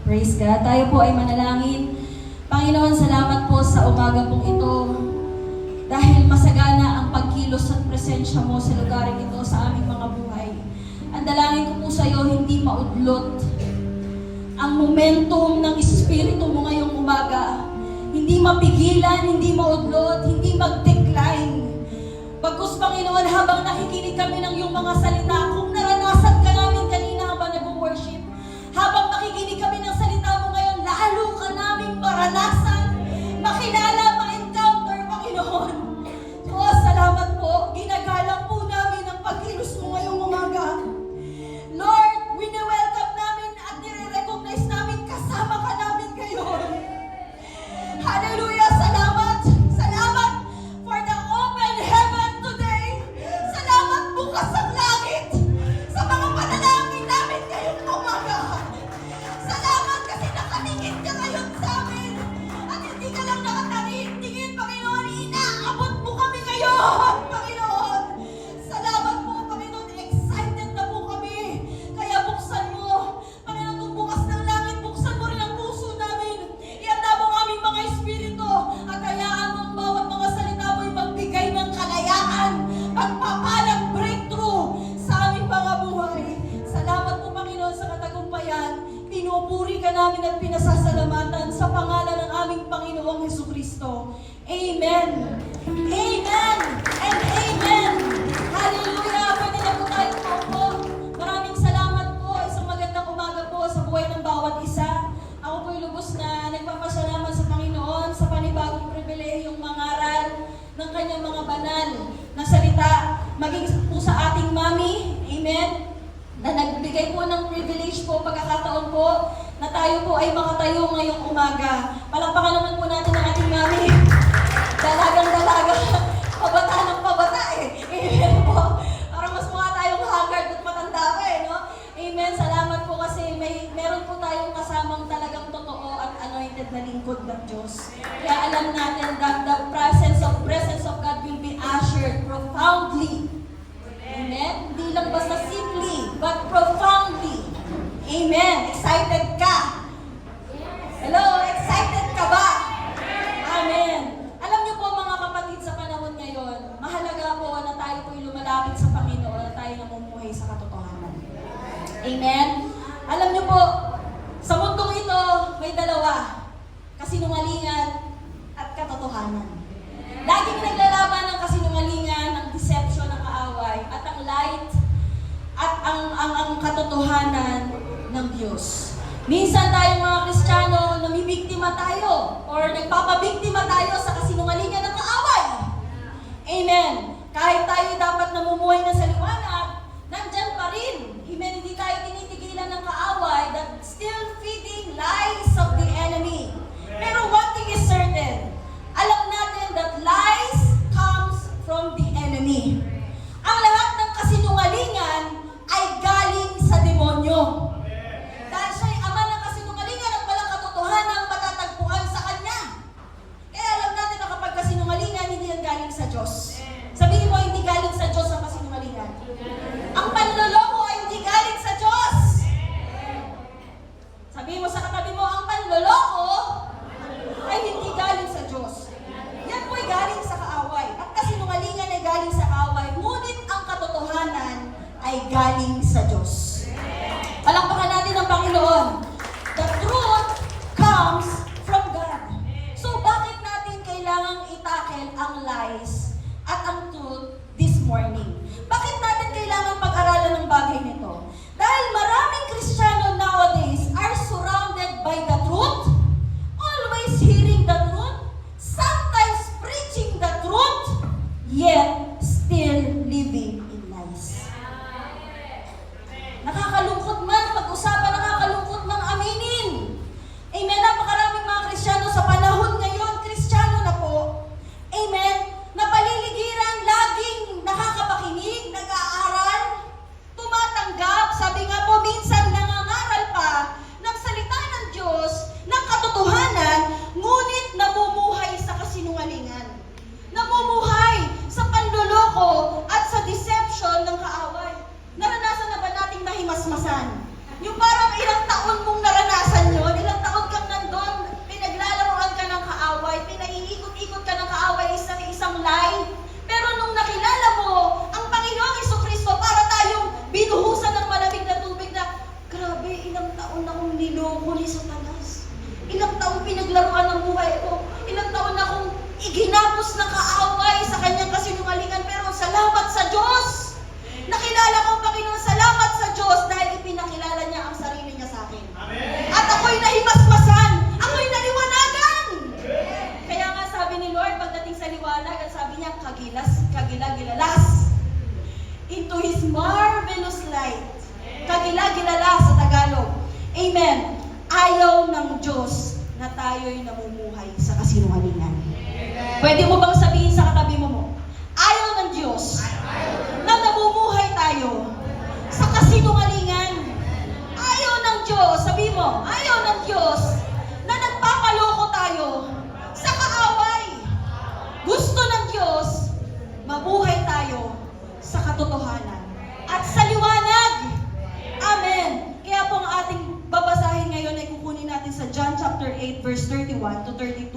Praise God. Tayo po ay manalangin. Panginoon, salamat po sa umaga pong ito. Dahil masagana ang pagkilos at presensya mo sa lugaring ito sa aming mga buhay. Ang dalangin ko po sa iyo, hindi maudlot ang momentum ng Espiritu mo ngayong umaga. Hindi mapigilan, hindi maudlot, hindi mag-decline. Bagkus, Panginoon, habang nakikinig kami ng iyong mga salita, kung naranasan ka namin kanina habang nag-worship, habang nakikinig kami ng salita mo ngayon, lalo ka namin maranasan, makilala, ma-encounter, Panginoon. O, salamat po. Ginagalang po namin ang pagkilos mo ngayong umaga. Lord, wini-welcome namin at nire-recognize namin kasama ka namin ngayon. Hallelujah! Salamat! Salamat for the open heaven today! Salamat bukas ang langit sa mga panalangin namin ngayong umaga! Salamat kasi nakatingin ka ngayon sa amin! At hindi ka lang nakatingin, Panginoon! Inaabot mo kami ngayon, Panginoon! Salamat po, Panginoon! Excited na po kami! Kaya buksan mo! Panginoon, kung bukas ng langit, buksan mo rin ang puso namin! Ihanda mo ang aming mga espiritu at hayaan mo ang bawat mga salita mo'y magbigay ng kalayaan, pagpapalang breakthrough sa aming mga buhay. Salamat po, Panginoon, sa katagumpayan. Pinupuri ka namin at pinasasalamatan sa pangalan ng aming Panginoong Hesukristo. Amen. Amen and amen. Hallelujah. Pwede na po tayo po. Maraming salamat po. Isang magandang umaga po sa buhay ng bawat isa. Ako po'y lubos na nagpapasalamat sa Panginoon sa panibagong pribilehiyong mangaral ng kanyang mga banal na salita, maging po sa ating mami, amen, na nagbigay po ng privilege po, pagkakataon po, na tayo po ay makatayo ngayong umaga. Palakpakan naman po natin ang ating mami. Dalagang-dalaga, pabata ng pabata eh. Amen po. Parang mas mukha tayong haggard at matanda pa eh, no? Amen. Salamat po kasi meron po tayong kasamang talagang totoo at anointed na lingkod ng Diyos. Kaya alam natin that the presence of God will be ushered profoundly. Amen. Hindi lang basta simply, but profoundly. Amen. Excited ka? Hello? Excited ka ba? Amen. Alam niyo po mga kapatid, sa panahon ngayon, mahalaga po na tayo po'y lumalapit sa Panginoon at tayo namumuhay sa katotohanan. Amen. Alam niyo po, sa mundong ito, may dalawa. Kasinungalingan at katotohanan. Laging naglalaban ng kasinungalingan, ng deception, ng kaaway, at ang light, at ang katotohanan ng Diyos. Minsan tayong mga Kristiyano, namibiktima tayo, or nagpapabiktima tayo sa kasinungalingan ng kaaway. Amen. Kahit tayo dapat namumuhay na sa liwanag, nandyan pa rin. Amen. Hindi tayo tinitigilan ng kaaway that still feeding lies of the enemy. Pero one thing is certain, alam natin that lies comes from the enemy. Ang lahat ng kasinungalingan ay galing sa demonyo. Dahil siya'y ama ng kasinungalingan at walang katotohanan ang matatagpuan sa kanya. Kaya alam natin na kapag kasinungalingan, hindi yan galing sa Diyos. Sabihin mo, hindi galing sa Diyos ang kasinungalingan. Ang panloloko ay hindi galing sa Diyos. Sabihin mo sa katabi mo, ang panloloko ay hindi galing sa Diyos. Yan po ay galing sa kaaway. At kasinungalingan ay galing sa kaaway. Ngunit ang katotohanan ay galing sa Diyos. Palakpakan natin ang Panginoon. The truth comes from God. So bakit natin kailangang itakel ang lies at ang truth this morning? Bakit natin kailangan pag-aralan ng bagay nito? Dahil maraming Kristiyano nowadays are surrounded by the truth, always hearing the truth, sometimes preaching the truth, yet still living in lies. Nakakalungkot man pag-usapan, nakakalungkot man aminin. Amen. Napakaraming mga Kristiyano sa panahon ngayon, Kristiyano na po. Amen. Napaliligiran, laging nakakapakinig, nag-aaral, tumatanggap. Sabi nga po, minsan nangangaral pa, akong niloko ni Satanas. Ilang taon pinaglaruan ng buhay ko. Ilang taon na akong iginapos ng kaaway sa kanyang kasinungalingan. Pero salamat sa Diyos! Nakilala ko, Panginoon, salamat sa Diyos dahil ipinakilala niya ang sarili niya sa akin. Amen. At ako'y nahimasmasan! Ako'y naliwanagan! Kaya nga sabi ni Lord, pagdating sa liwanag, at sabi niya, kagilagilalas into His marvelous light. Kagilagilalas sa Tagalog. Amen. Ayaw ng Diyos na tayo'y namumuhay sa kasinungalingan. Pwede mo bang sabihin sa katabi mo, ayaw ng Diyos na namumuhay tayo sa kasinungalingan. Ayaw ng Diyos, sabi mo, ayaw ng Diyos na nagpapaloko tayo sa kaaway. Gusto ng Diyos, mabuhay tayo sa katotohanan at sa liwanag. Amen. Kaya po ang ating babasahin ngayon ay kukunin natin sa John chapter 8 verse 31 to 32.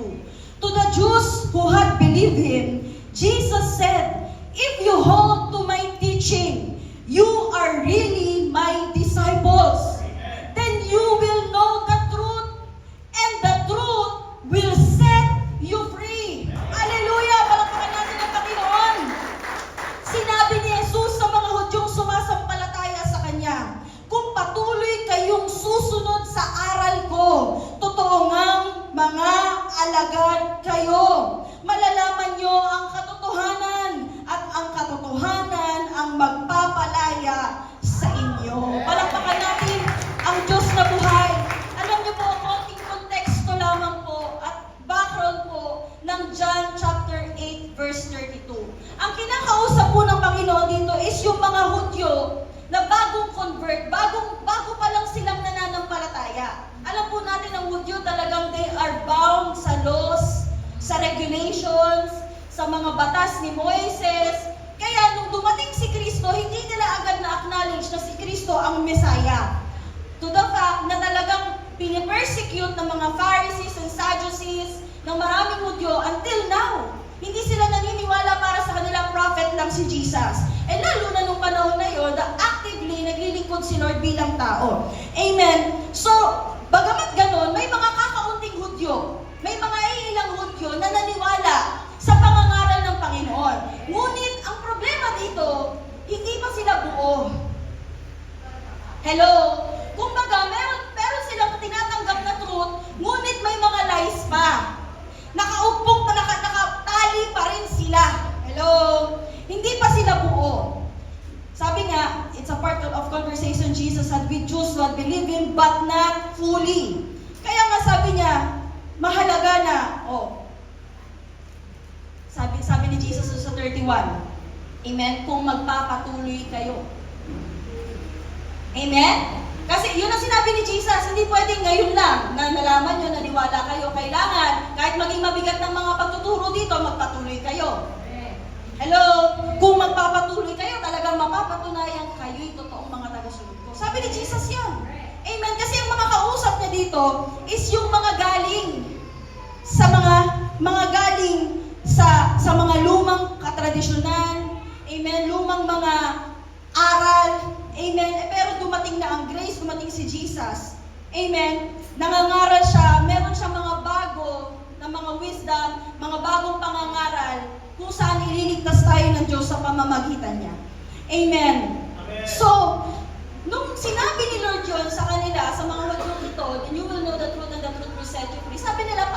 To the Jews who had believed Him, Jesus said, "If you hold to my teaching, you are really my disciples. Then you will know the truth, and the truth will set you free." Hallelujah! Palakpakan natin ang Panginoon. Sinabi ni Jesus sa mga Hudyong sumasampalataya sa Kanya, kung patuloy kayong susunod sa aral ko, totoo ngang mga alagad kayo. Malalaman nyo ang katotohanan at ang katotohanan ang magpapalaya sa inyo. Palakpakan natin ang Diyos na buhay. Alam niyo po, konting konteksto lamang po at background po ng John chapter 8 verse 32. Ang kinakausap po ng Panginoon dito is yung mga Hudyo na bagong convert, bago pa lang silang nananampalataya. Alam po natin ang Hudyo talagang they are bound sa laws, sa regulations, sa mga batas ni Moises. Kaya nung dumating si Kristo, hindi nila agad na-acknowledge na si Kristo ang Messiah. To the fact na talagang pinipersecute ng mga Pharisees and Sadducees ng maraming Hudyo until now. Hindi sila naniniwala para sa kanilang prophet lang si Jesus. Eh lalo na nung panahon na yun, na actively naglilingkod si Lord bilang tao. Amen. So, bagamat ganon, may mga kakaunting Hudyo, may mga ilang Hudyo na naniwala sa pangangaral ng Panginoon. Ngunit, ang problema dito, hindi pa sila buo. Hello? Kumbaga, meron silang tinatanggap na truth, ngunit may mga lies pa. Nakaumpong, nakatali pa rin sila. Hello? Hindi pa sila buo. Sabi nga, it's a part of conversation Jesus had with Jews who had believed Him, but not fully. Kaya nga sabi niya, mahalaga na, sabi ni Jesus sa 31, amen, kung magpapatuloy kayo. Amen? Kasi yun ang sinabi ni Jesus, hindi pwedeng ngayon lang na nalaman nyo, naniwala kayo. Kailangan, kahit maging mabigat ng mga pagtuturo dito, magpatuloy kayo. Hello? Kung magpapatuloy kayo, talagang mapapatunayan kayo'y totoong mga tagasunod ko. Sabi ni Jesus yan. Amen? Kasi yung mga kausap niya dito is yung mga galing sa mga lumang katradisyonan. Amen? Lumang mga aral. Amen? Pero dumating na ang grace, dumating si Jesus. Amen? Nangangaral siya, meron siya mga bago na mga wisdom, mga bagong pangangaral kung saan ililigtas tayo ng Diyos sa pamamagitan niya. Amen? Amen. So, nung sinabi ni Lord John sa kanila, sa mga Hudyong ito, and you will know the truth and the truth will set you free, sabi nila,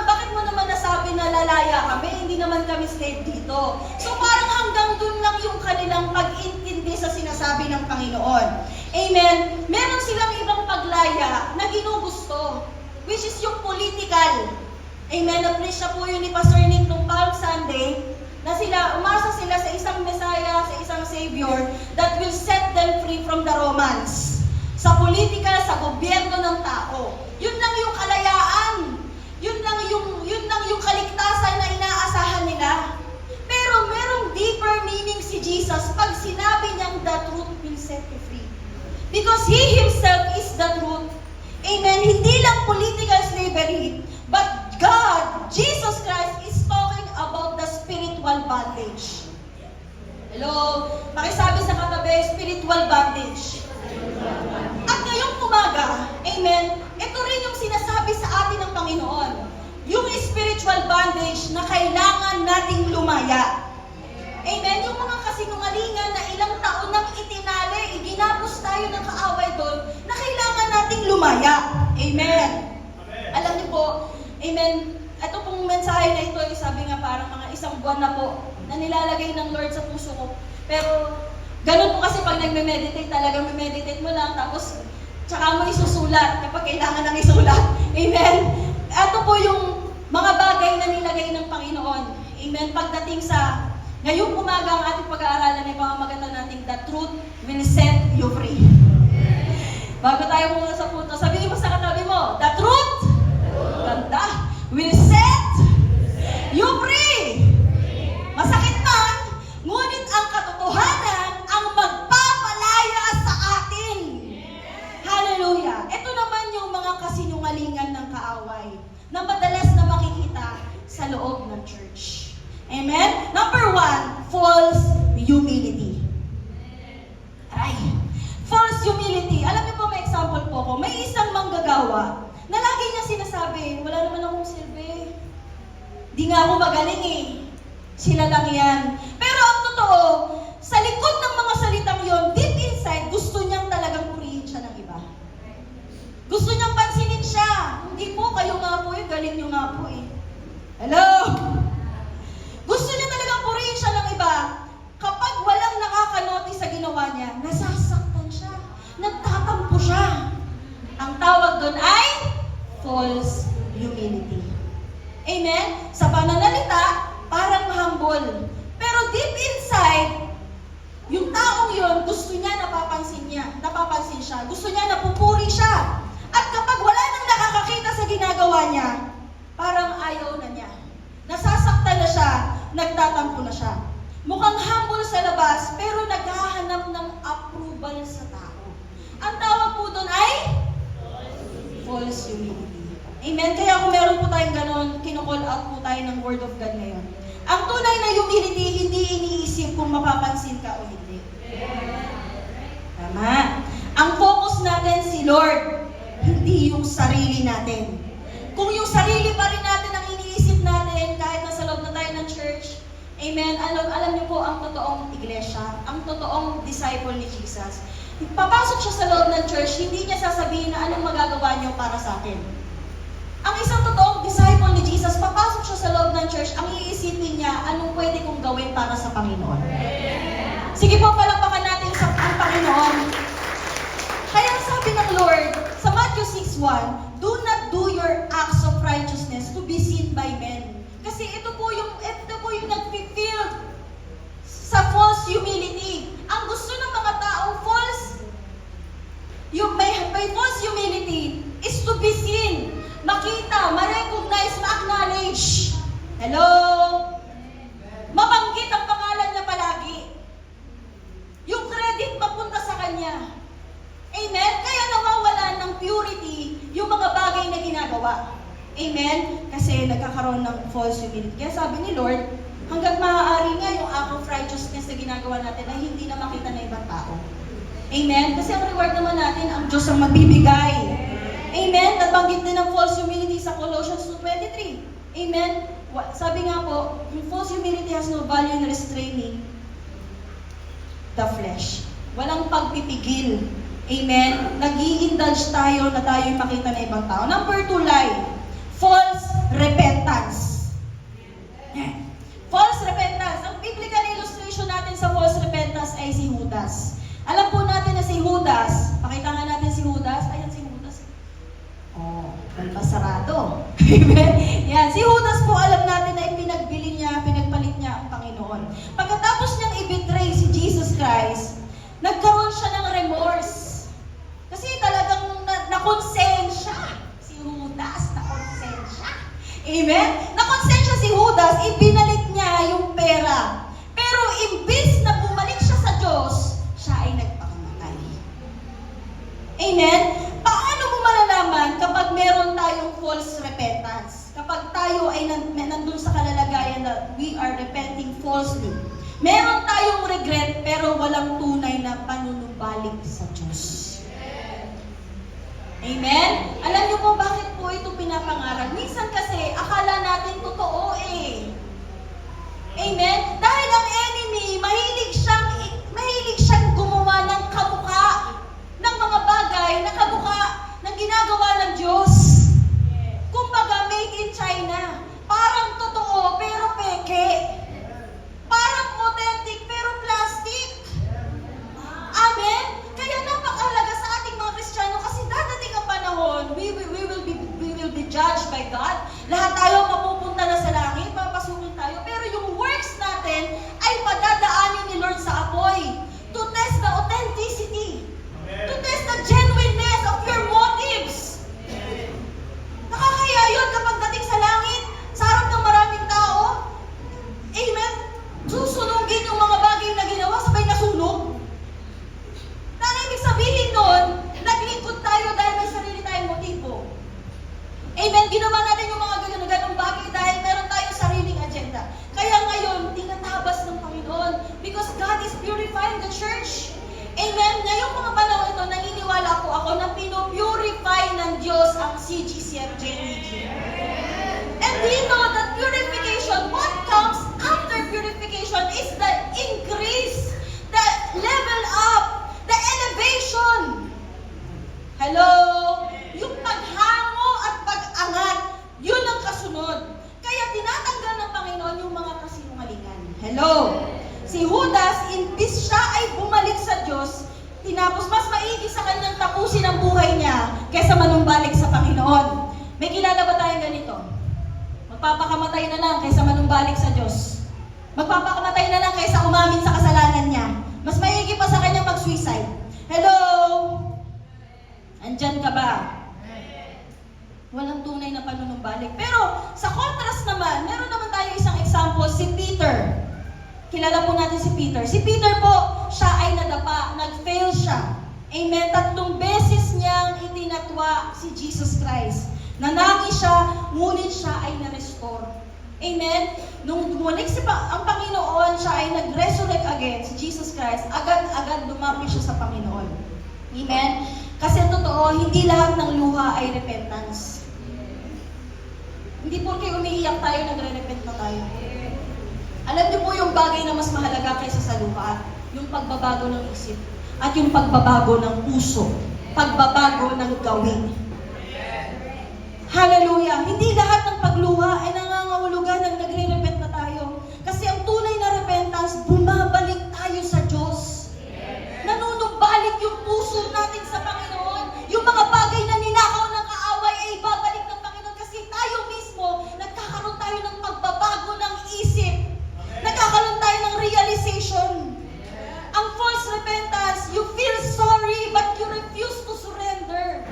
bakit mo naman nasabi na lalaya kami? Hindi naman kami slave dito. So parang hanggang dun lang yung kanilang pag-intindi sa sinasabi ng Panginoon. Amen? Meron silang ibang paglaya na ginugusto, which is yung political. Amen? Na-preach na po yun ni Pastor Nick nung Palm Sunday, na umasa sila sa isang Messiah, sa isang Savior that will set them free from the Romans. Sa politika, sa gobyerno ng tao. Yun lang yung kalayaan. Yun lang yung kaligtasan na inaasahan nila. Pero merong deeper meaning si Jesus pag sinabi niyang the truth will set you free. Because He Himself is the truth. Amen? Hindi lang political slavery, but God, Jesus Christ, is talking about the spiritual bondage. Hello? Pakisabi sa katabi, spiritual bondage. At ngayong Amen? Ito rin yung sinasabi sa atin ng Panginoon. Yung spiritual bondage na kailangan nating lumaya. Amen? Yung mga kasinungalingan na ilang taon nang itinali, ginapos tayo ng kaaway doon, na kailangan nating lumaya. Amen? Alam niyo po, amen, ito pong mensahe na ito, sabi nga parang mga isang buwan na po, na nilalagay ng Lord sa puso ko. Pero, ganun po kasi pag nagme-meditate, talagang meditate mo lang, tapos, tsaka mo isusulat kapag kailangan ng isulat. Amen? Ito po yung mga bagay na nilagay ng Panginoon. Amen? Pagdating sa, ngayong umaga ang ating pag-aaralan ay pamamagatan natin, the truth will set you free. Bago tayo muna sa punto, sabihin mo sa katabi mo, the truth, ganda, will set you free. Masakit man, ngunit ang katotohanan ang magpapalaya sa atin. Hallelujah. Ito naman yung mga kasinungalingan ng kaaway na madalas na makikita sa loob ng church. Amen? Number 1, false humility. Ay, false humility. Alam niyo po, may example po ko. May isang manggagawa na lagi niya sinasabi, wala naman akong silbi. Di nga ako magaling eh. Sila lang yan. Pero ang totoo, sa likod ng mga salitang yon, deep inside, gusto niyang talagang purihin siya ng iba. Gusto niyang pansinin siya. Hindi po, kayo nga po eh, galing niyo nga po eh. Hello? Gusto niya talagang purihin siya ng iba. Kapag walang nakakanotice sa ginawa niya, nasasaktan siya. Nagtatampo siya. Ang tawag doon ay false humility. Amen? Sa pananalita, parang humble. Pero deep inside, yung taong yun, gusto niya napapansin siya. Gusto niya napupuri siya. At kapag wala nang nakakakita sa ginagawa niya, parang ayaw na niya. Nasasaktan na siya, nagtatampo na siya. Mukhang humble sa labas, pero naghahanap ng approval sa tao. Ang tawag po doon ay false humility. Amen? Kaya kung meron po tayong ganon, kinukall out po tayo ng Word of God ngayon. Ang tunay na humility, hindi iniisip kung mapapansin ka o hindi. Tama. Ang focus natin si Lord, hindi yung sarili natin. Kung yung sarili pa rin natin ang iniisip natin, kahit nasa loob na tayo ng church, amen, alam niyo po ang totoong iglesia, ang totoong disciple ni Jesus. Papasok siya sa loob ng church, hindi niya sasabihin na anong magagawa niyo para sa akin. Ang isang totoong disciple ni Jesus, papasok siya sa loob ng church, ang iisipin niya, anong pwede kong gawin para sa Panginoon. Sige po, palakpakan natin sa Panginoon. Kaya sabi ng Lord, sa Matthew 6:1, do not do your acts of righteousness to be seen by men. Kasi ito po yung nag-feel sa false humility. Ang gusto ng mga tao, may false humility is to be seen. Makita, ma-recognize, ma-acknowledge. Hello? Mabanggit ang pangalan niya palagi. Yung credit mapunta sa kanya. Amen? Kaya nawawala ng purity yung mga bagay na ginagawa. Amen? Kasi nagkakaroon ng false humility. Kaya sabi ni Lord, hanggang maaari nga yung act of righteousness na ginagawa natin ay hindi na makita ng ibang tao. Amen? Kasi ang reward naman natin, ang Diyos ang magbibigay. Amen? Nabanggit din ng false humility sa Colossians 2:23. Amen? Sabi nga po, yung false humility has no value in restraining the flesh. Walang pagpipigil. Amen? Nag-i-indulge tayo na tayo'y makita ng ibang tao. Number 2, lie. False repentance. False repentance. Ang biblical illustration natin sa false repentance ay si Judas. Alam po natin na si Judas, pakita nga natin si Judas. Ayan si Judas. Oh, palpasarado. Amen? Yan. Si Judas po, alam natin na ipinagbili niya, pinagpalit niya ang Panginoon. Pagkatapos niyang i-betray si Jesus Christ, nagkaroon siya ng remorse. Kasi talagang nakonsensya si Judas, nakonsensya. Amen? Nakonsensya si Judas, ibinalik niya yung pera. Pero imbis na bumalik siya sa Diyos, siya ay nagpakamatay. Amen? Paano mo malalaman kapag meron tayong false repentance? Kapag tayo ay nandun sa kalalagayan na we are repenting falsely. Meron tayong regret pero walang tunay na panunumbalik sa Diyos. Amen? Alam niyo po bakit po ito pinapangarap? Minsan kasi, akala natin totoo eh. Amen? Dahil ang enemy, mahilig siyang gumawa ng kamukha ng mga bagay na kamukha ng ginagawa ng Diyos. Kumbaga, made in China. Parang totoo, pero peke. Parang authentic, pero plastic. Amen? Kaya napakahalaga sa ating mga Kristiyano kasi dadating ang panahon, we will be judged by God. Lahat tayo mapupunta na sa langit, papasukin tayo. Pero yung works natin ay padadaanin ni Lord sa apoy to test the authenticity, to test the genuineness of your motives. Nakakaya yun kapag dating sa langit, sa harap ng maraming tao. Amen? Susunugin yung mga bagay na ginawa, sabay nasunog. Na ibig sabihin nun, naglingkod tayo dahil may sarili tayong motibo. Amen? Ginawa natin yung mga ganun-ganung bagay dahil meron tayong sariling agenda. Kaya ngayon, tinatabas ng Panginoon because God is purifying the church. Amen? Ngayong mga panahon ito, naniniwala po ako na pinupurify ng Diyos ang CGCFJNG. And we know that purification, what comes after purification is the increase, the level up, the elevation. Hello? Yung paghango at pag-angat, yun ang kasunod. Kaya tinatanggal ng Panginoon yung mga kasinungalingan. Hello? Si Judas, imbis siya ay bumalik sa Diyos, tinapos mas maigi sa kanyang tapusin ang buhay niya kaysa manumbalik sa Panginoon. May kilala ba tayong ganito? Magpapakamatay na lang kaysa manumbalik sa Diyos. Magpapakamatay na lang kaysa umamin sa kasalanan niya. Mas maigi pa sa kanya mag-suicide. Hello? Andyan ka ba? Walang tunay na panunumbalik. Pero sa contrast naman, meron naman tayo isang example, si Peter. Kilala po natin si Peter. Si Peter po, siya ay nadapa, nag-fail siya. Amen? 3 beses niyang itinatwa si Jesus Christ. Nanangi siya, ngunit siya ay na-restore. Amen? Nung bumalik ang Panginoon, siya ay nag-resurrect again, si Jesus Christ, agad-agad dumapit siya sa Panginoon. Amen? Kasi totoo, hindi lahat ng luha ay repentance. Hindi porke umiiyak tayo, nagre-repent na tayo. Alam niyo po yung bagay na mas mahalaga kaysa sa luha, yung pagbabago ng isip, at yung pagbabago ng puso, pagbabago ng gawin. Hallelujah! Hindi lahat ng pagluha ay nangangahulugan ng nagre-repent na tayo. Kasi ang tunay na repentance, bumabalik tayo sa Diyos. Nanunumbalik yung puso natin sa Panginoon. Yung mga bagay na ninakaw ng kaaway ay ibabalik ng Panginoon kasi tayo mismo, nagkakaroon tayo ng pagbabago ng isip. Nagkakaroon tayo ng realization. Ang false repentance, you feel sorry but you refuse to surrender.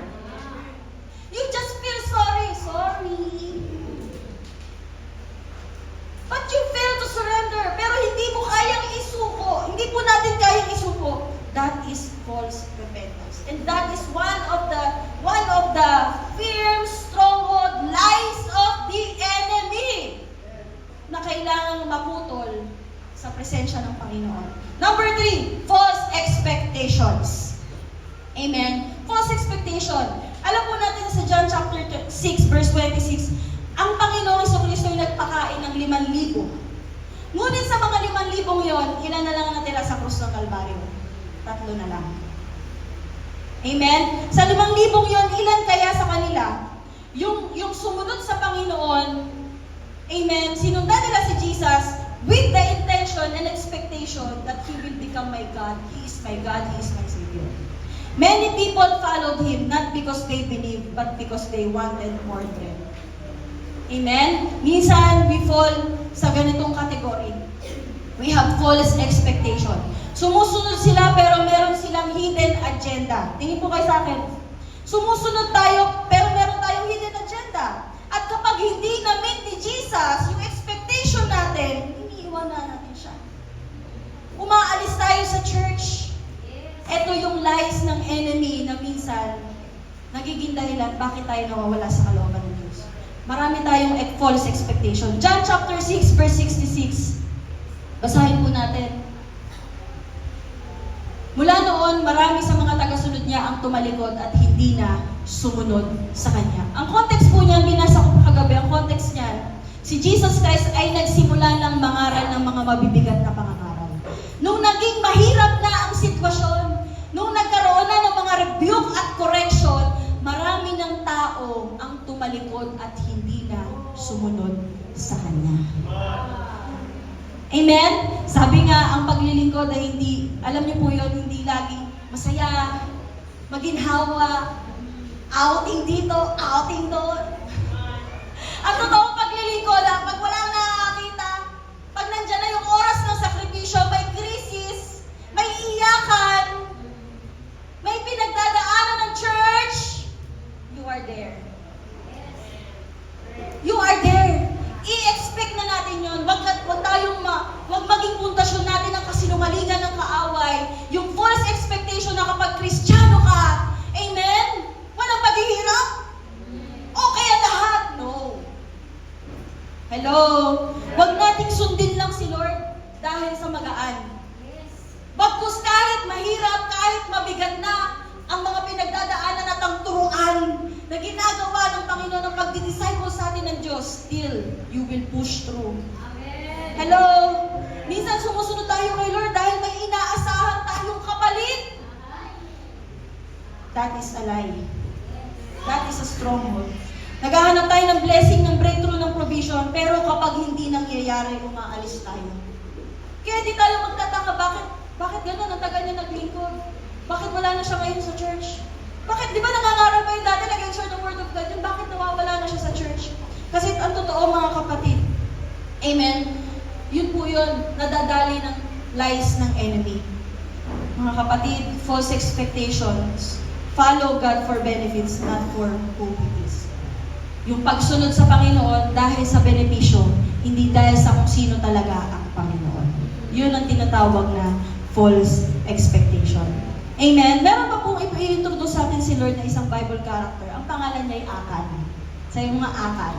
You just feel sorry. But you fail to surrender. Pero hindi mo kayang isuko. Hindi po natin kayang isuko. That is false repentance. And that is one of the firm, stronghold lies of the enemy na kailangang maputol sa presensya ng Panginoon. Number 3, false expectations. Amen? False expectation. Alam po natin sa John chapter 6, verse 26, ang Panginoong Jesucristo ay nagpakain ng 5,000. Ngunit sa mga 5,000 yon, ilan na lang natira sa krus ng Kalbaryo? 3 na lang. Amen? Sa 5,000 yon, ilan kaya sa kanila? Yung sumunod sa Panginoon, amen, sinundan nila si Jesus with the intention and expectation that He will become my God. He is my God. He is my Savior. Many people followed Him not because they believed, but because they wanted more bread. Amen? Minsan, we fall sa ganitong category. We have false expectation. Sumusunod sila pero meron silang hidden agenda. Tingin po kayo sa akin. Sumusunod tayo pero meron tayong hidden agenda. At kapag hindi na-meet ni Jesus, yung expectation natin, iniiwanan natin siya. Umaalis tayo sa church. Ito yung lies ng enemy na minsan nagiging dahilan bakit tayo nawawala sa kalooban ng Diyos. Marami tayong false expectation. John chapter 6 verse 66. Basahin po natin. Mula noon, marami sa mga tagasunod niya niya ang tumalikod at hindi na sumunod sa kanya. Ang context po niya, binasa ko po kagabi, ang context niya, si Jesus Christ ay nagsimula ng mangaral ng mga mabibigat na pangangaral. Nung naging mahirap na ang sitwasyon, nung nagkaroon na ng mga rebuke at correction, marami ng tao ang tumalikod at hindi na sumunod sa kanya. Amen? Sabi nga, ang paglilingkod ay hindi, alam niyo po yun, hindi laging masaya, maginhawa, outing dito, outing doon. Ang totoong paglilingkod, pag wala nang nakakita, pag nandyan na yung oras ng sakripisyo, may krisis, may iyakan, may pinagdadaanan ng church, you are there. You are there. I-expect na natin yun. Wag maging puntasyon natin ang kasinungalingan ng kaaway. Yung false expectation na kapag Kristiyano ka, amen? Walang paghihirap? Okay ang lahat? No. Hello? Wag nating sundin lang si Lord dahil sa magaan. Bagkus kahit mahirap, kahit mabigat na ang mga pinagdadaanan at ang turuan na ginagawa ng Panginoon ng pagdidisciple sa atin ng Diyos, still, you will push through. Amen. Hello? Minsan sumusunod tayo kay Lord dahil may inaasahan tayong kapalit. That is a lie. That is a stronghold. Naghahanap tayo ng blessing, ng breakthrough, ng provision, pero kapag hindi nangyayari, umaalis tayo. Kaya di tayo magtataka, bakit gano'n? Ang tagal niya naglingkod. Bakit wala na siya ngayon sa church? Bakit, di ba nangangaral pa yung dati, nag-share the word of God, yun, bakit nawawala na siya sa church? Kasi ang totoo, mga kapatid, amen, yun po yun, nadadali ng lies ng enemy. Mga kapatid, false expectations, follow God for benefits, not for who He is. Yung pagsunod sa Panginoon dahil sa benepisyo, hindi dahil sa kung sino talaga ang Panginoon. Yun ang tinatawag na false expectation. Amen? Meron pa pong i-introduce sa atin si Lord na isang Bible character. Ang pangalan niya ay Akan. Sa yung mga Akan.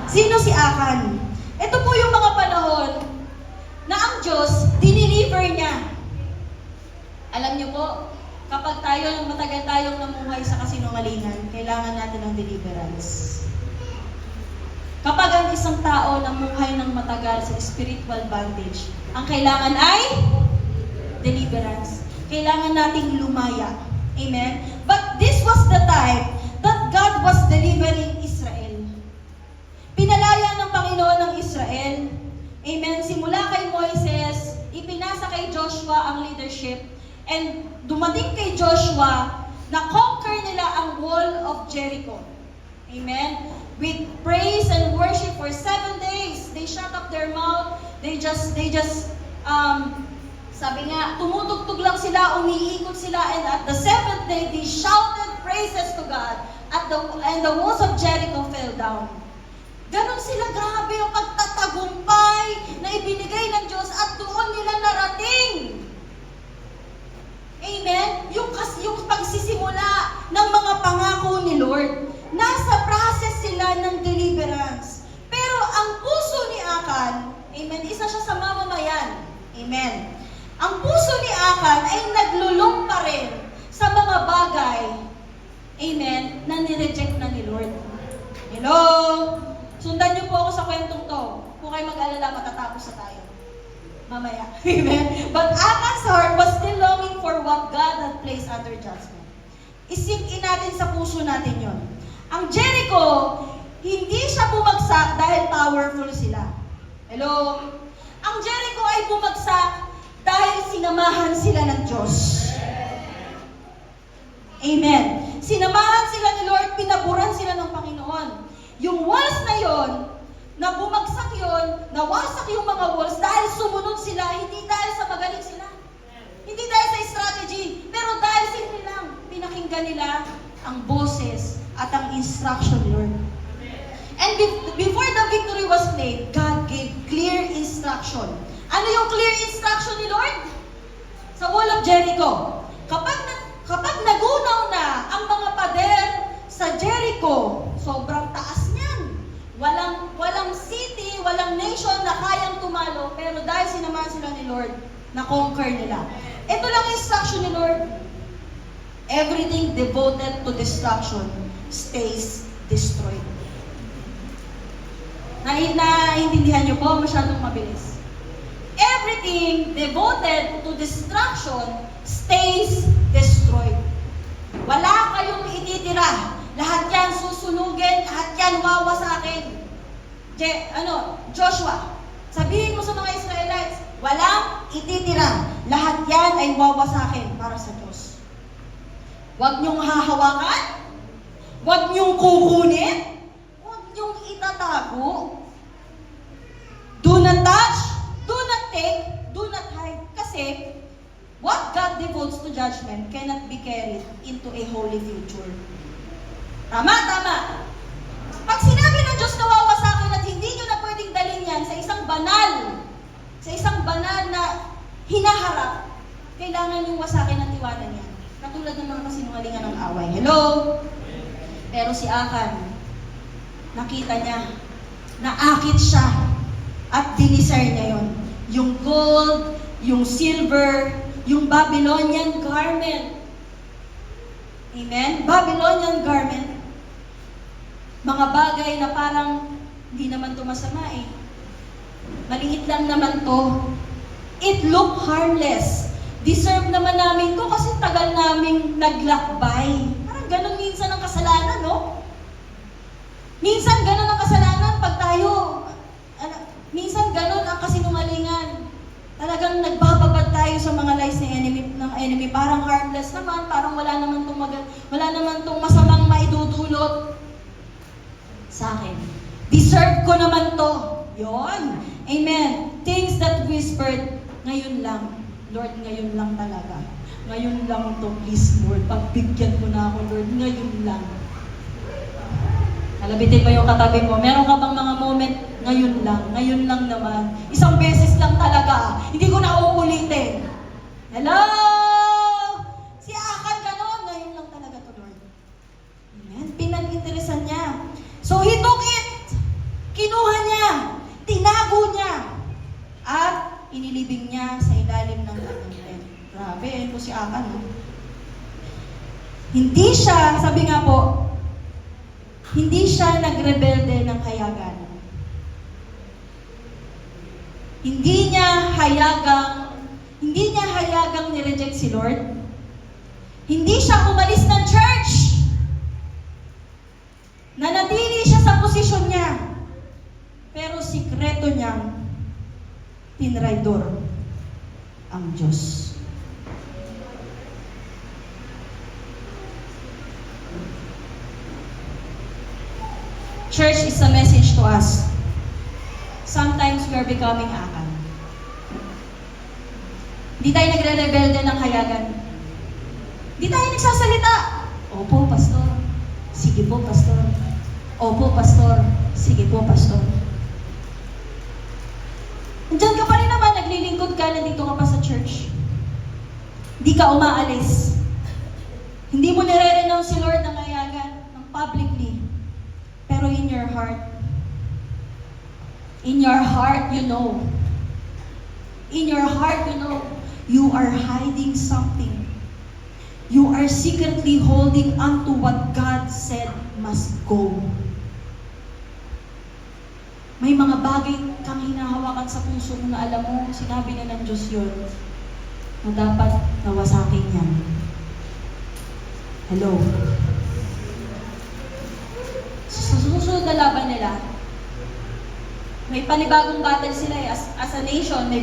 Sino si Akan? Ito po yung mga panahon na ang Diyos, diniliver niya. Alam niyo po, kapag matagal tayong namuhay sa kasinungalingan, kailangan natin ng deliverance. Kapag ang isang tao namuhay ng matagal sa spiritual bondage, ang kailangan ay deliverance. Kailangan nating lumaya. Amen? But this was the time that God was delivering Israel. Pinalaya ng Panginoon ng Israel. Amen? Simula kay Moises, ipinasa kay Joshua ang leadership, and dumating kay Joshua na conquer nila ang wall of Jericho. Amen? With praise and worship for 7 days. They shut up their mouth. Sabi nga, tumutugtog lang sila, umiikot sila, and at the 7th day, they shouted praises to God, and the walls of Jericho fell down. Ganon sila, grabe ang pagtatagumpay na ibinigay ng Diyos at doon nila narating. Amen? Yung pagsisimula ng mga pangako ni Lord, nasa process sila ng deliverance. Pero ang puso ni Akan, amen, isa siya sa mamamayan. Amen. Ang puso ni Akan ay naglulong pa rin sa mga bagay, amen, na nireject na ni Lord. Hello? Sundan niyo po ako sa kwentong to. Kung kayo mag-alala, matatapos na tayo. Mamaya. Amen? But Akan's heart was still longing for what God had placed under judgment. Isink in natin sa puso natin yon. Ang Jericho, hindi siya bumagsak dahil powerful sila. Hello? Ang Jericho ay bumagsak dahil sinamahan sila ng Diyos. Amen. Sinamahan sila ni Lord, pinaburan sila ng Panginoon. Yung walls na yon, na bumagsak yon, nawasak yung mga walls dahil sumunod sila, hindi dahil sa magaling sila. Hindi dahil sa strategy, pero dahil simple lang, pinakinggan nila ang boses at ang instruction ni Lord. And before the victory was played, God gave clear instruction. Ano yung clear instruction ni Lord? Sa wall of Jericho. Kapag nagunaw na ang mga pader sa Jericho, sobrang taas niyan. Walang city, walang nation na kayang tumalo, pero dahil sinamahan sila ni Lord, na-conquer nila. Ito lang instruction ni Lord. Everything devoted to destruction stays destroyed. Naiintindihan niyo po? Masyadong mabilis. Everything devoted to destruction stays destroyed. Wala kayong ititira. Lahat yan susunugin, lahat yan wawasakin. Joshua, sabihin mo sa mga Israelites, walang ititira. Lahat yan ay wawasakin para sa Diyos. Huwag niyong hahawakan, huwag niyong kukunin, huwag niyong itatago. Do not touch, do not take, do not hide. Kasi, what God devotes to judgment cannot be carried into a holy future. Tama, tama. Pag sinabi ng Diyos na wawasakin at hindi nyo na pwedeng dalhin yan sa isang banal na hinaharap, kailangan yung wasakin at iwanan yan. Katulad ng mga kasinungalingan ng away. Hello? Pero si Akan, nakita niya, naakit siya at dinisar niya yon. Yung gold, yung silver, yung Babylonian garment. Amen? Babylonian garment. Mga bagay na parang hindi naman to masama eh. Maliit lang naman to. It looked harmless. Deserve naman namin to kasi tagal naming naglakbay. Parang ganun minsan ang kasalanan, no? Minsan ganun ang kasalanan pag tayo, minsan ganun ang kasinungalingan. Talagang nagbababad tayo sa mga lies ng enemy. Parang harmless naman, parang wala naman tong masamang maidudulot sa akin. Deserve ko naman to. Yon. Amen. Things that whispered, ngayon lang. Lord, ngayon lang talaga. Ngayon lang to, please, Lord. Pagbigyan mo na ako, Lord. Ngayon lang. Kalabitin mo yung katabi mo. Meron ka bang mga moment, ngayon lang naman. Isang beses lang talaga. Hindi ko na uulitin. Hello? Si Akan ganon, ngayon lang talaga to, Lord. Amen? Pinag-interesan niya. So he took it. Kinuha niya. Tinago niya. At inilibing niya sa ilalim ng kanyang tent. Grabe, po si Akan. No? Hindi siya, sabi nga po, hindi siya nagrebelde ng hayagan. Hindi niya hayagang nireject si Lord. Hindi siya umalis ng church. Nanatili siya sa posisyon niya. Pero sikreto niyang tinraidor ang Diyos. Church is a message to us. Sometimes we are becoming Akan. Hindi tayo nagre-rebelde ng hayagan. Hindi tayo nagsasalita. Opo, pastor. Sige po, pastor. Opo, pastor. Sige po, pastor. Nandiyan ka pa rin naman, naglilingkod ka, nandito ka pa sa church. Hindi ka umaalis. Hindi mo nire-renounce si Lord ng hayagan, ng publicly. Pero in your heart, you know. In your heart, you know, you are hiding something. You are secretly holding on to what God said must go. May mga bagay kang hinahawakan sa puso mo na alam mo, sinabi na ng Diyos yun, na dapat nawasakin yan. Hello? Sa susunod na laban nila, may panibagong battle sila eh. As a nation, may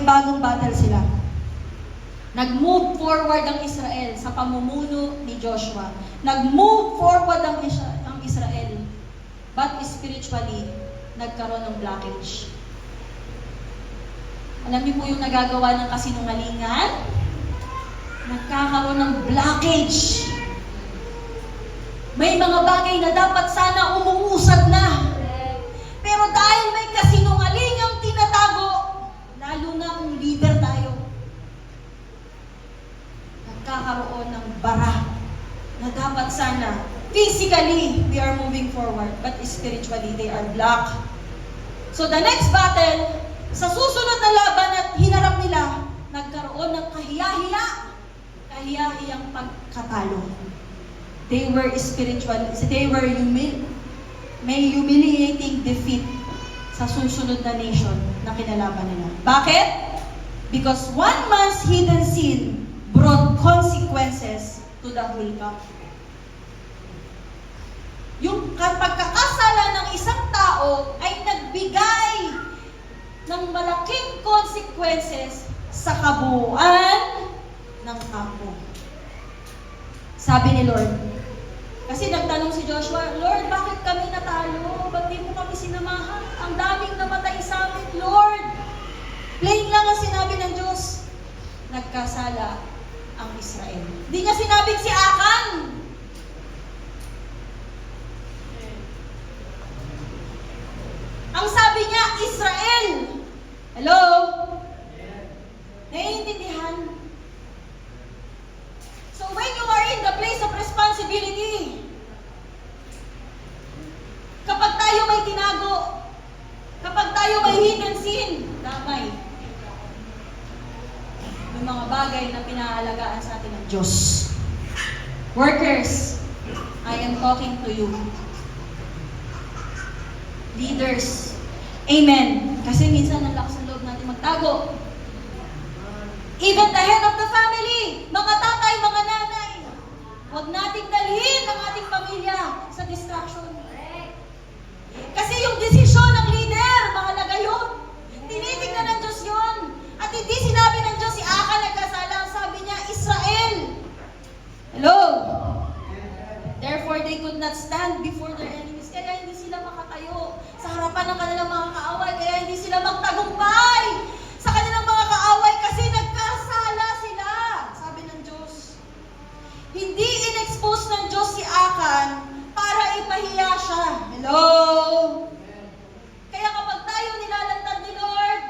bagong battle sila. Nag-move forward ang Israel sa pamumuno ni Joshua. Nag-move forward ang Israel. But spiritually, nagkaroon ng blockage. Alam niyo po yung nagagawa ng kasinungalingan? Nagkakaroon ng blockage. May mga bagay na dapat sana umuusad na. Pero dahil may kasinungalingang tinatago, lalo na kung leader tayo, nagkakaroon ng bara na dapat sana, physically, we are moving forward, but spiritually, they are blocked. So the next battle, sa susunod na laban at hinarap nila, nagkaroon ng kahiya-hiya kahiya-hiyang pagkatalo. They were may humiliating defeat sa susunod na nation na kinalaban nila. Bakit? Because one man's hidden sin brought consequences to the whole camp. Yung pagkakasala ng isang tao ay nagbigay ng malaking consequences sa kabuuan ng kampo. Sabi ni Lord, kasi nagtanong si Joshua, Lord, bakit kami natalo? Ba't di mo kami sinamahan? Ang daming namatay sa amin, Lord. Plain lang ang sinabi ng Diyos. Nagkasala ang Israel. Hindi niya sinabing si Akan. Ang sabi niya, Israel. Hello? Naiintindihan? So when you are in the place of responsibility, kapag tayo may tinago, kapag tayo may hidden sin, damay. May mga bagay na pinaalagaan sa atin ng Diyos. Workers, I am talking to you. Leaders, amen. Kasi minsan ang lakas ng loob natin magtago. Even the head of the family, mga tatay, mga nanay, huwag nating dalhin ang ating pamilya sa distraction. Kasi yung desisyon ng leader, mahalaga yun. Tinitingnan ng Diyos yun. At hindi sinabi ng Diyos si Akan nagkasala. Sabi niya, Israel. Hello? Therefore, they could not stand before their enemies. Kaya hindi sila makatayo sa harapan ng kanilang mga kaaway. Kaya hindi sila magtagumpay sa kanilang mga kaaway kasi nagkasala sila. Sabi ng Diyos. Hindi in-expose ng Diyos si Akan para ipahiya siya. Hello? Kaya kapag tayo nilalantad ni Lord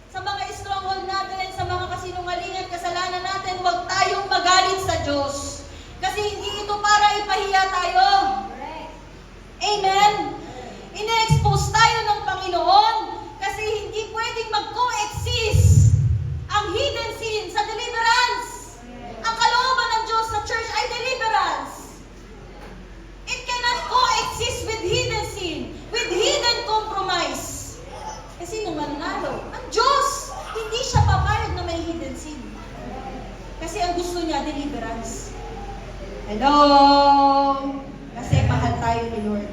sa mga stronghold natin, sa mga kasinungalingan, kasalanan natin, huwag tayong magalit sa Diyos. Kasi hindi ito para ipahiya tayo. Amen? Ina-expose tayo ng Panginoon kasi hindi pwedeng mag-coexist ang hidden sin sa deliverance. Ang kalooban ng Diyos sa church ay deliverance. It cannot coexist with hidden sin, with hidden compromise. Kasi nung manalo, ang Diyos, hindi siya papayag na may hidden sin. Kasi ang gusto niya, deliverance. Hello? Kasi mahal tayo ni Lord.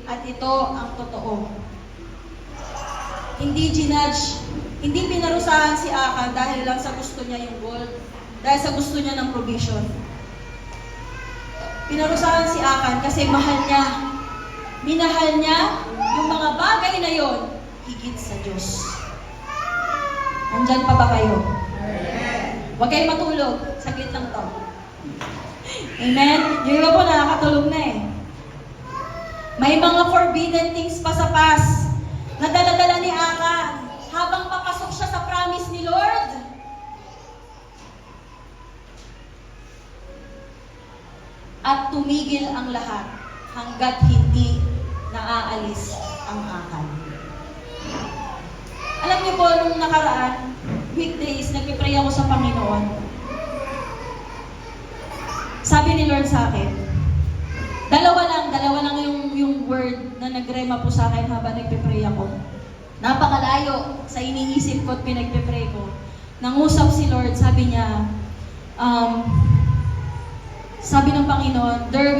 At ito ang totoo. Hindi ginudge, hindi pinarusahan si Akan dahil lang sa gusto niya yung gold, dahil sa gusto niya ng provision. Pinarusahan si Akan kasi mahal niya. Minahal niya yung mga bagay na yon higit sa Diyos. Nandyan pa ba kayo? Huwag kayong matulog. Saglit lang to. Amen? Yung iba po nakakatulog na eh. May mga forbidden things pa sa past na dala-dala ni Akan habang papasok siya sa promise ni Lord. At tumigil ang lahat hanggat hindi naaalis ang Akan. Alam niyo po, nung nakaraan, weekdays, nagpipray ako sa Panginoon. Sabi ni Lord sa akin, dalawa lang yung word na nagrema po sa akin habang nagpipray ako. Napakalayo sa iniisip ko at pinagpipray ko. Nangusap si Lord, sabi niya, sabi ng Panginoon, there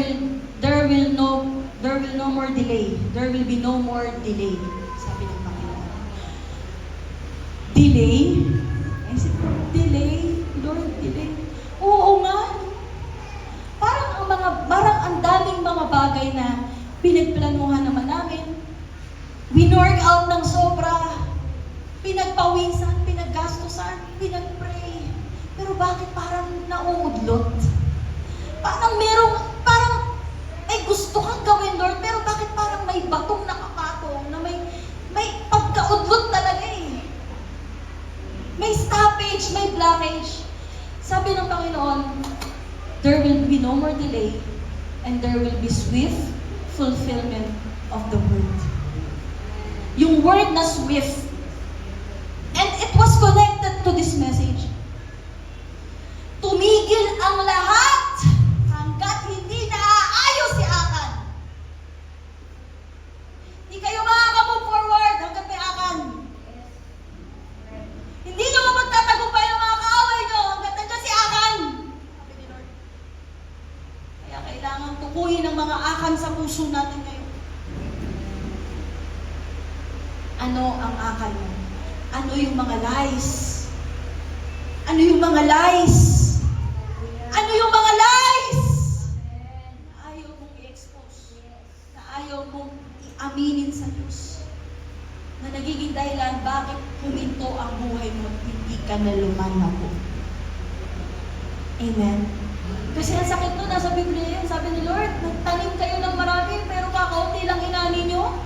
will no more delay. There will be no more delay. Sabi ng Panginoon. Delay? I said, delay? Lord, delay? Oo nga. Parang ang daming mga bagay na pinagplanuhan naman namin. Winork out ng sobra. Pinagpawisan, pinaggastusan, pinagpray. Pero bakit parang nauudlot? Parang may gusto kang gawin, Lord, pero bakit parang may batong nakakatong na may pagkaudlot talaga eh. May stoppage, may blockage. Sabi ng Panginoon, there will be no more delay and there will be swift fulfillment of the word. Yung word na swift. And it was connected to this message. Tumigil mga akal sa puso natin ngayon. Ano ang akal mo? Ano yung mga lies? Ano yung mga lies? Ano yung mga lies? Na ayaw mong i-expose. Na ayaw mong i-aminin sa Diyos. Na nagiging dahilan bakit huminto ang buhay mo at hindi ka na lumalago. Amen? Kasi ang sakit nun, nasa Biblia yun. Sabi ni Lord, nagtanim kayo ng marami, pero kakaunti lang inani nyo.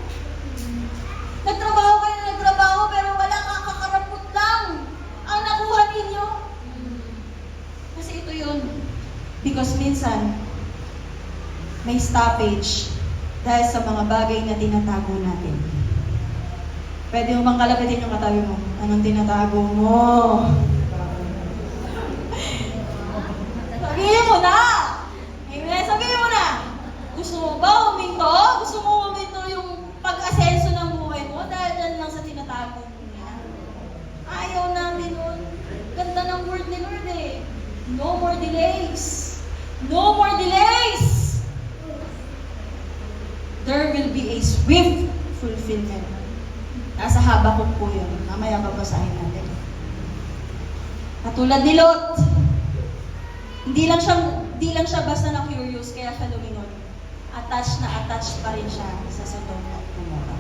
Nagtrabaho kayo na nagtrabaho, pero wala kakakarapot lang ang nakuha ninyo. Kasi ito yun. Because minsan, may stoppage dahil sa mga bagay na tinatago natin. Pwede mo bang kalapitin yung katabi mo? Anong tinatago mo? Sabihin mo na! Amen? Sabihin mo na! Gusto mo ba huminto? Gusto mo huminto yung pag-asenso ng buhay mo dahil dyan lang sa tinatago mo yan? Ayaw namin nun. Ganda ng word ni Lord eh. No more delays. No more delays! There will be a swift fulfillment. Nasa Habakuk po yun. Mamaya babasahin natin. Katulad ni Lot. Hindi lang siya basta na curious, kaya siya lumingon. Attached pa rin siya sa Sodom at Gomorrah.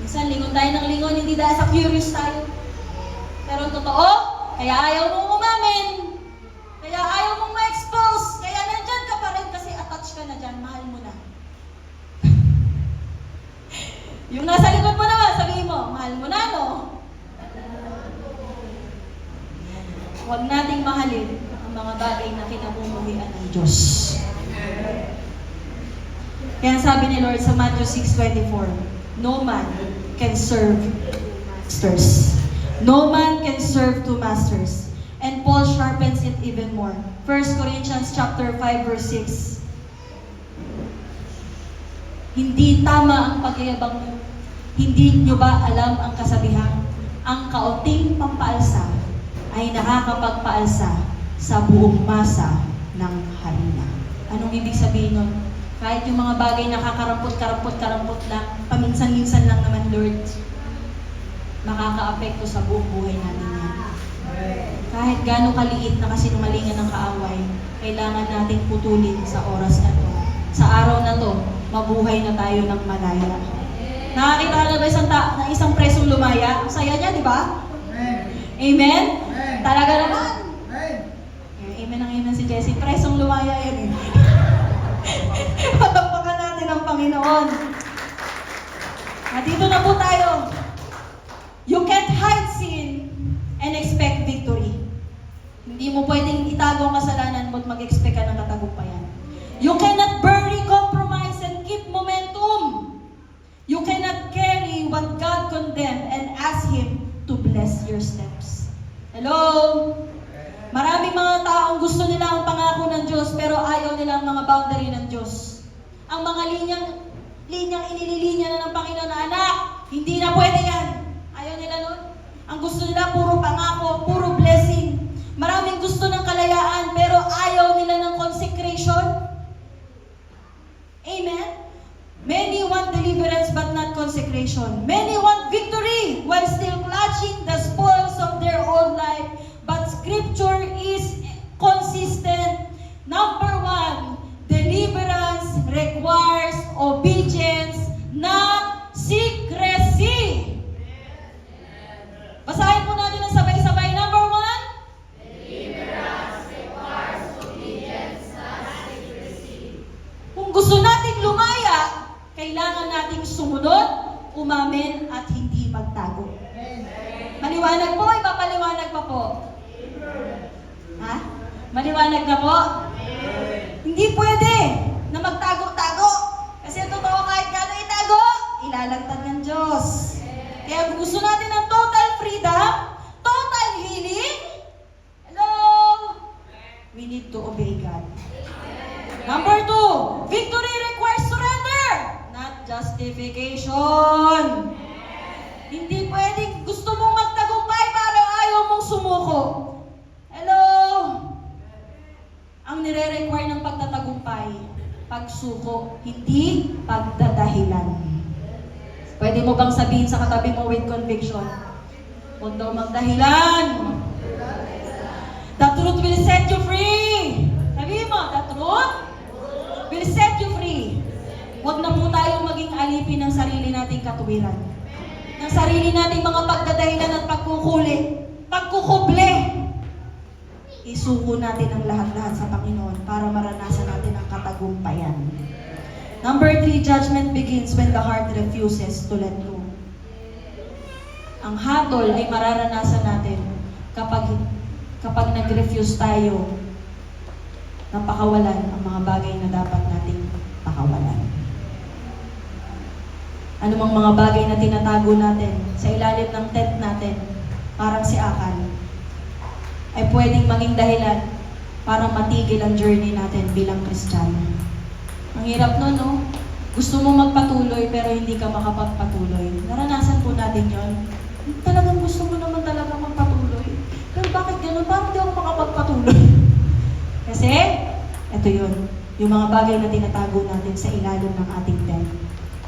Minsan, lingon tayo ng lingon, hindi dahil sa curious tayo. Pero totoo, kaya ayaw mong umamin. Kaya ayaw mong ma-expose. Kaya nandyan ka pa rin kasi attached ka na dyan. Mahal mo na. Yung nasa likod mo naman, sabihin mo, mahal mo na, no? Huwag nating mahalin ang mga bagay na kinamumuhian ng Diyos. Kaya sabi ni Lord sa Matthew 6:24, no man can serve masters. No man can serve two masters. And Paul sharpens it even more. 1 Corinthians chapter 5 verse 6. Hindi tama ang pagyayabang mo. Hindi nyo ba alam ang kasabihan? Ang kaunting pampaalsa ay nakakapagpaalsa sa buong masa ng harina. Anong ibig sabihin nun? Kahit yung mga bagay nakakarampot lang, paminsan-minsan lang naman, Lord, makaka-apekto sa buong buhay natin yan. Kahit gaano kaliit na kasinungalingan ng kaaway, kailangan natin putulin sa oras na to. Sa araw na to, mabuhay na tayo ng malaya. Nakakita ka na ba isang presong lumaya? Ang saya niya, di ba? Amen? Talaga naman. Amen ang amen si Jessie. Presong lumaya yan eh. Patapakan natin ang Panginoon. At dito na po tayo. You can't hide sin and expect victory. Hindi mo pwedeng itago ang kasalanan mo at mag-expect ka ng katagumpayan. You cannot bury, compromise, and keep momentum. You cannot carry what God condemned and ask Him to bless your steps. Hello? Maraming mga taong gusto nila ang pangako ng Diyos pero ayaw nila ang mga boundary ng Diyos. Ang mga linyang inililinya na ng Panginoon na anak, hindi na pwede yan. Ayaw nila nun. Ang gusto nila puro pangako, puro blessing. Maraming gusto ng kalayaan pero ayaw nila ng consecration. Amen? Many want deliverance but not consecration. Many want victory while still clutching the spoils of their old life. But Scripture is consistent. Number 1, deliverance requires obedience, not secrecy. Basahin po natin ang sabay-sabay. Number 1, deliverance requires obedience, not secrecy. Kung gusto nating lumaya, kailangan nating sumunod, umamin, at hindi magtago. Maliwanag po, ipapaliwanag pa po. Ha? Maliwanag na po? Hindi pwede na magtago-tago. Kasi totoo kahit gano'n itago, ilalagtad ng Diyos. Kaya kung gusto natin ng total freedom, total healing, hello? We need to obey God. Number 2, victory requires surrender, not justification. Hindi pwedeng gusto mong magtagumpay para ayaw mong sumuko. Hello? Ang nire-require ng pagtatagumpay, Pagsuko, hindi pagdadahilan. Pwede mo bang sabihin sa katabi mo with conviction? Huwag daw magdahilan. The truth will set you free. Sabihin mo, the truth will set you free. Huwag na po tayong maging alipin ng sarili nating katuwiran. Ng sarili nating mga pagdadahilan at pagkukuble. Isuko natin ang lahat-lahat sa Panginoon para maranasan natin ang katagumpayan. Number 3, judgment begins when the heart refuses to let go. Ang hatol ay mararanasan natin kapag nag-refuse tayo na pakawalan ang mga bagay na dapat nating pakawalan. Ano mang mga bagay na tinatago natin sa ilalim ng tent natin, parang si Akan, ay pwedeng maging dahilan para matigil ang journey natin bilang Kristiyano. Ang hirap nun, no? Gusto mo magpatuloy pero hindi ka makapagpatuloy. Naranasan po natin yon. Talagang gusto mo naman talaga magpatuloy. Pero bakit ganun? Parang di ako makapagpatuloy. Kasi, ito yun. Yung mga bagay na tinatago natin sa ilalim ng ating tent.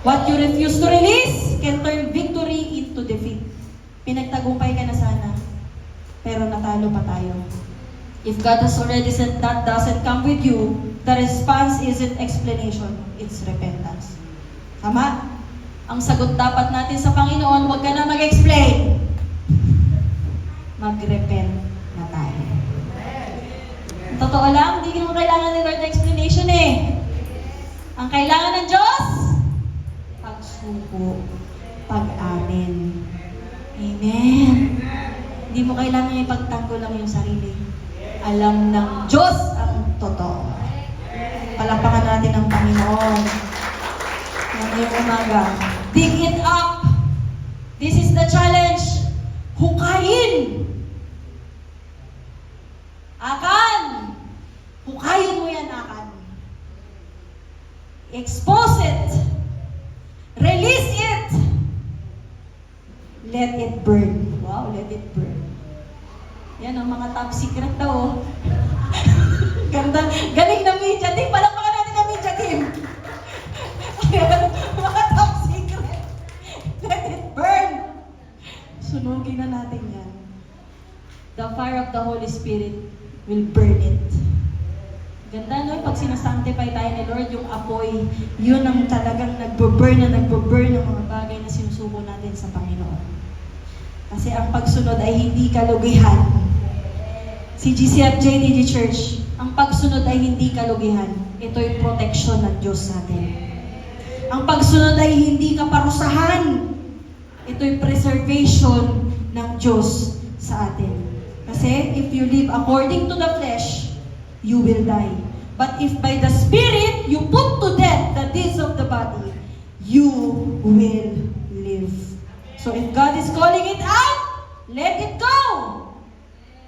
What you refuse to release can turn victory into defeat. Pinagtagumpay ka na sana, pero natalo pa tayo. If God has already said that doesn't come with you, the response isn't explanation, it's repentance. Tama? Ang sagot dapat natin sa Panginoon, huwag ka na mag-explain. Mag-repent na tayo. Totoo lang, hindi mo kailangan ni Lord na explanation eh. Ang kailangan ng Diyos, pagsuko, pag-amin. Amen. Hindi mo kailangan ipagtanggol lang yung sarili. Alam ng Diyos ang totoo. Palakpakan natin ang Panginoon. Ngayong umaga. Dig it up. This is the challenge. Hukayin. Akan. Hukayin mo yan, Akan. Expose it. Release it. Let it burn. Wow, let it burn. Yan ang mga top secret daw. Ganda. Galing na media team. Palakpakan natin ang media team. Mga top secret. Let it burn. Sunugin na natin yan. The fire of the Holy Spirit will burn it. Ganda, no? Pag sinasanctify tayo ni Lord, yung apoy, yun ang talagang nagbo-burn ng mga bagay na sinusuko natin sa Panginoon. Kasi ang pagsunod ay hindi kalugihan. Si GCFJDG Church, ang pagsunod ay hindi kalugihan. Ito'y protection ng Diyos sa atin. Ang pagsunod ay hindi kaparusahan. Ito'y preservation ng Diyos sa atin. Kasi if you live according to the flesh, you will die. But if by the Spirit you put to death the deeds of the body, you will live. So if God is calling it out, let it go!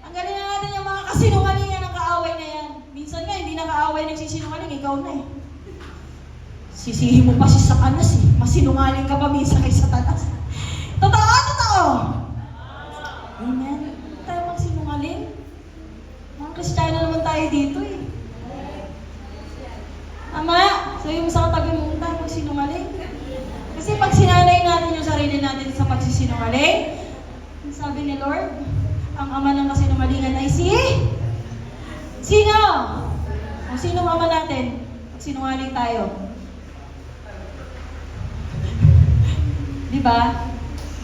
Tanggalin na natin yung mga kasinungalingan ng kaaway na yan. Minsan nga, hindi na kaaway nagsisinungaling, ikaw na eh. Sisihin mo pa si Satanas eh. Masinungaling ka pa minsan kay Satanas. Totoo, totoo! Amen. Hindi tayo magsinungaling. Mga Kristiyano naman tayo dito eh. Tama? So yung sa katabi mo, hindi tayo magsinungaling. Kasi pag sinanay natin yung sarili natin sa pagsisinungaling, sabi ni Lord, ang ama ng kasinungalingan ay Sino? O sino ang ama natin? Pag sinungaling tayo. Di ba?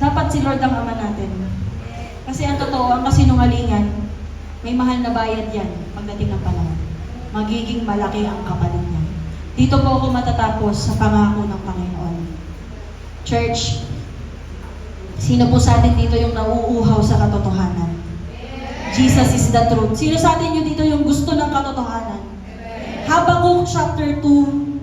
Dapat si Lord ang ama natin. Kasi ang totoo, ang kasinungalingan, may mahal na bayad yan pagdating ng panahon. Magiging malaki ang kapalit niya. Dito po ako matatapos sa pangako ng Panginoon. Church, sino po sa atin dito yung nauuhaw sa katotohanan? Jesus is the truth. Sino sa atin yung dito yung gusto ng katotohanan? Habakkuk chapter 2.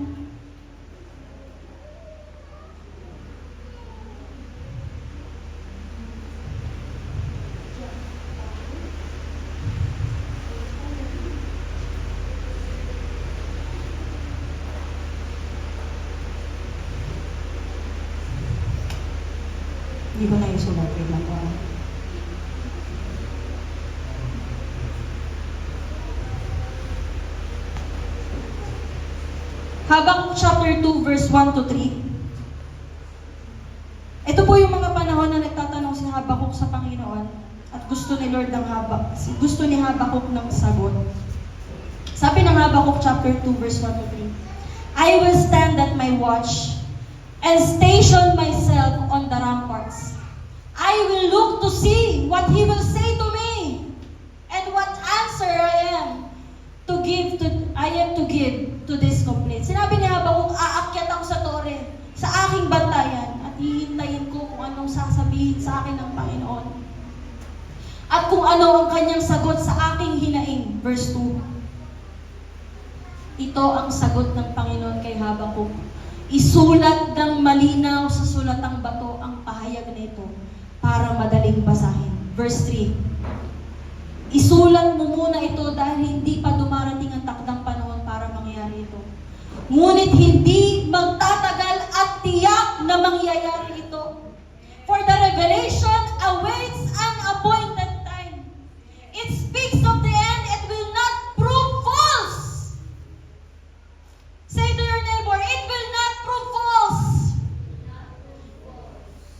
Hindi ko na isulat. Wait lang po. Habakuk chapter 2 verse 1 to 3. Ito po yung mga panahon na nagtatanong si Habakuk sa Panginoon at gusto ni Lord ng gusto ni Habakuk ng sagot. Sabi ng Habakuk chapter 2 verse 1 to 3. I will stand at my watch and station myself on the ramparts. I will look to see what he will say to me and what answer I am to give to this complaint. Sinabi ni Habakuk, aakyat ako sa tore, sa aking bantayan, at hihintayin ko kung anong sasabihin sa akin ng Panginoon. At kung ano ang kanyang sagot sa aking hinaing. Verse 2. Ito ang sagot ng Panginoon kay Habakuk. Isulat ng malinaw sa sulatang bato ang pahayag na ito para madaling basahin. Verse 3. Isulat mo muna ito dahil hindi pa dumarating ang takdang panahon para mangyari ito. Ngunit hindi magtatagal at tiyak na mangyayari ito. For the revelation awaits an appointed time. It speaks of the end, it will not prove false. Say to your neighbor, it will not prove false.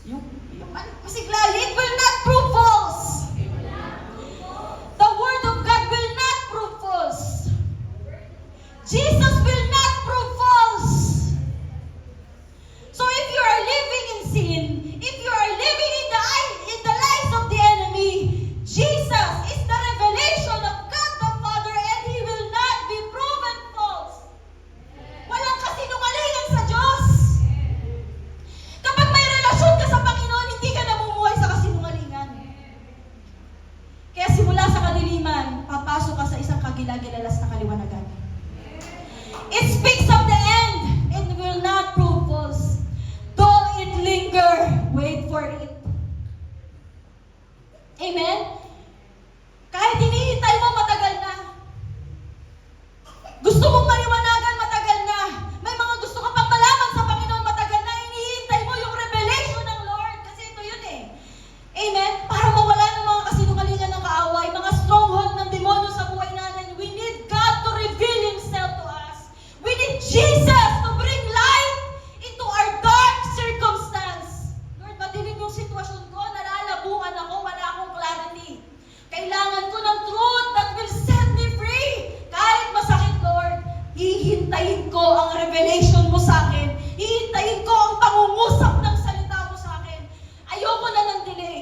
Yung masigla, it will not prove false. The word of God will not prove false. Jesus will not prove false. So if you are living in sin, if you are living in the lies of the enemy, Jesus is the revelation of God the Father and He will not be proven false. Walang kasinungalingan sa Diyos. Kapag may relasyon ka sa Panginoon, hindi ka namumuhay sa kasinungalingan. Kaya simula sa kadiliman, papasok ka sa isang kagilagilalas na kaliwanagan. It speaks of the end. It will not prove false. Though it linger, wait for it. Amen? Kahit hinihintay mo, matagal na. Gusto mong maliwanagan, matagal na. May mga gusto ka pang malaman sa Panginoon, matagal na. Hinihintay mo yung revelation ng Lord. Kasi ito yun eh. Amen? Para mawala ng mga kasinungalingan ng kaaway, mga stronghold ng demonyo sa buhay natin, we need God to reveal Himself to us. We need Jesus to bring light into our dark circumstance. Lord, madilim yung sitwasyon ko, nalalabuhan ako, wala akong clarity. Kailangan ko ng truth that will set me free. Kahit masakit, Lord, hihintayin ko ang revelation mo sa akin. Hihintayin ko ang pangungusap ng salita mo sa akin. Ayoko na ng delay.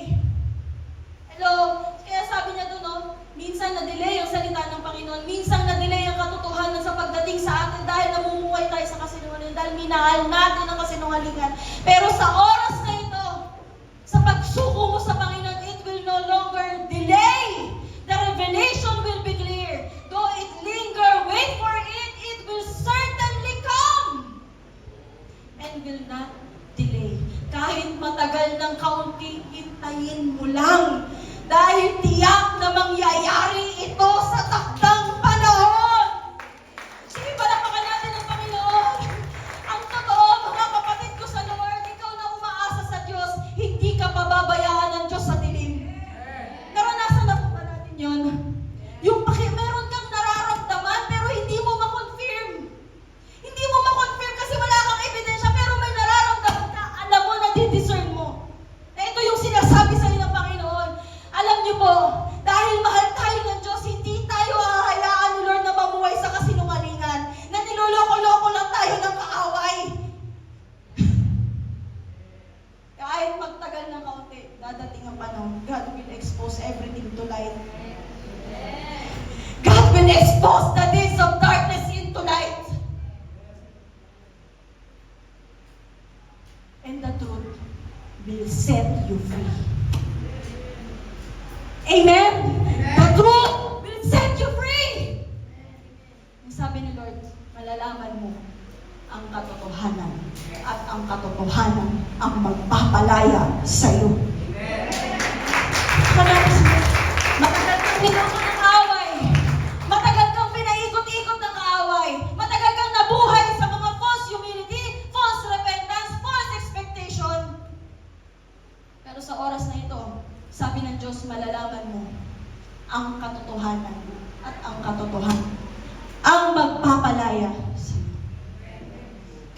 Hello? Kaya sabi niya doon, no? Minsan na-delay ang salita ng Panginoon. Minsan na-delay ang katotohanan sa pagdating sa atin dahil namumuhay tayo sa kasinungalingan. Dahil minahal natin ang kasinungalingan. Pero sa oras na ito, sa pagsuko mo sa Panginoon, it will no longer delay. The revelation will be clear. Though it linger, wait for it, it will certainly come. And will not delay. Kahit matagal ng kaunti, hintayin mo lang. Dahil tiyak na mangyayari ito sa takdang panahon. Sige, palapakan natin ang Panginoon. Ang totoo, mga kapatid ko sa Lord, ikaw na umaasa sa Diyos, hindi ka pababayaan ng Diyos sa dilim. Naranasan na po ba natin yun? Yung meron kang nararamdaman pero hindi mo ma-confirm. Hindi mo ma-confirm kasi wala kang ebidensya pero may nararamdaman ka, alam mo, nadidiscern mo. Na ito yung sinasabi sa iyo ng Panginoon. Alam niyo po, dahil mahal tayo ng Diyos, hindi tayo hahayaan ni Lord na mamuhay sa kasinungalingan, na niloloko-loko lang tayo ng kaaway. Kahit magtagal ng kaunti, dadating ang panahon, God will expose everything to light. God will expose the deeds of darkness into light. And the truth will set you free. Amen? The truth will set you free. Ang sabi ni Lord, malalaman mo ang katotohanan at ang katotohanan ang magpapalaya sa iyo. Matagal kang niluto ng away. Matagal kang pinaikot-ikot ng kaaway. Matagal kang nabuhay sa mga false humility, false repentance, false expectation. Pero sa oras na ito, sabi ng Diyos, malalaman mo ang katotohanan at ang katotohanan ang magpapalaya sa iyo.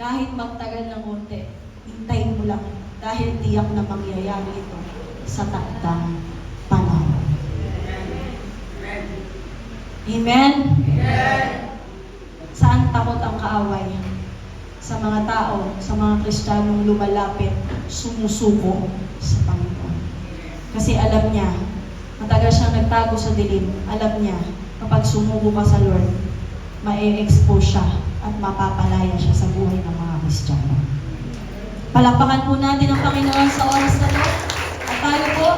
Kahit magtagal ng konti, hintayin mo lang dahil tiyak na mangyayari ito sa takdang panahon. Amen? Saan takot ang kaaway? Sa mga tao, sa mga Kristiyanong lumalapit, sumusuko sa Panginoon. Kasi alam niya, matagal siyang nagtago sa dilim, alam niya, kapag sumuko ka sa Lord, ma-expose siya at mapapalaya siya sa buhay ng mga Kristiyano. Palakpakan po natin ang Panginoon sa oras na ito. At tayo po,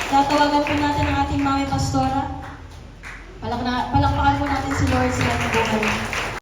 tatawagan po natin ang ating mami pastora. Palakpakan po natin si Lord sa buhay.